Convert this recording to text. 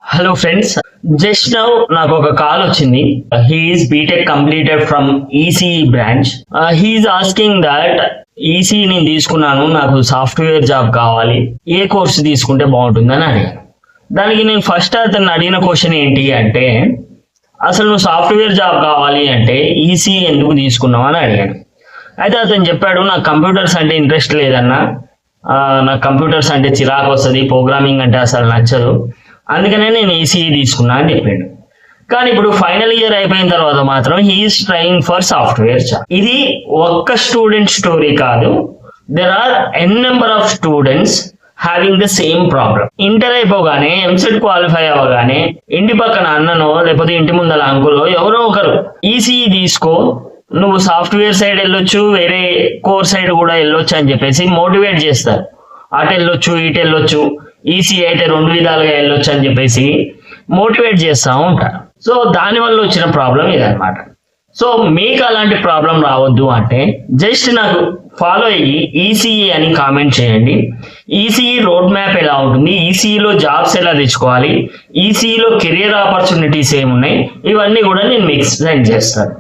Hello friends, just now నాకు ఒక call వచ్చింది. He's BTech completed from ECE branch. He's asking that ECE నేను తీసుకున్నాను, నాకు సాఫ్ట్వేర్ జాబ్ కావాలి, ఏ కోర్సు తీసుకుంటే బాగుంటుందని అడిగాను. దానికి నేను ఫస్ట్ అతను అడిగిన క్వశ్చన్ ఏంటి అంటే, అసలు నువ్వు సాఫ్ట్వేర్ జాబ్ కావాలి అంటే ఈసీఈ ఎందుకు తీసుకున్నావు అని అడిగాను. అయితే అతను చెప్పాడు, నాకు కంప్యూటర్స్ అంటే ఇంట్రెస్ట్ లేదన్నా, నాకు కంప్యూటర్స్ అంటే చిరాకు వస్తుంది, ప్రోగ్రామింగ్ అంటే అసలు నచ్చదు, అందుకనే నేను ఈసీఈ తీసుకున్నా అని చెప్పాడు. కానీ ఇప్పుడు ఫైనల్ ఇయర్ అయిపోయిన తర్వాత మాత్రం he's trying for software job. ఇది ఒక్క స్టూడెంట్ స్టోరీ కాదు, there are n number of students having the same problem. Inter అయిపోగానే ఎంసెట్ క్వాలిఫై అవ్వగానే ఇంటి పక్కన అన్ననో లేకపోతే ఇంటి ముందల అంకులో ఎవరో ఒకరు ఈసీఈ తీసుకో, నువ్వు సాఫ్ట్వేర్ సైడ్ వెళ్ళొచ్చు, వేరే కోర్ సైడ్ కూడా వెళ్ళొచ్చు అని చెప్పేసి మోటివేట్ చేస్తారు. అటు వెళ్ళొచ్చు, ఇటు వెళ్ళొచ్చు, ఈసీఈ అయితే రెండు విధాలుగా వెళ్ళొచ్చు అని చెప్పేసి మోటివేట్ చేస్తూ ఉంటారు. సో దానివల్ల వచ్చిన ప్రాబ్లం ఇదనమాట. సో మీకు అలాంటి ప్రాబ్లం రావద్దు అంటే జస్ట్ నాకు ఫాలో అయ్యి ఈసీఈ అని కామెంట్ చేయండి. ఈసీఈ రోడ్ మ్యాప్ ఎలా ఉంటుంది, ఈసీఈలో జాబ్స్ ఎలా తెచ్చుకోవాలి, ఈసీఈలో కెరియర్ ఆపర్చునిటీస్ ఏమున్నాయి, ఇవన్నీ కూడా నేను మీకు సెండ్ చేస్తాను.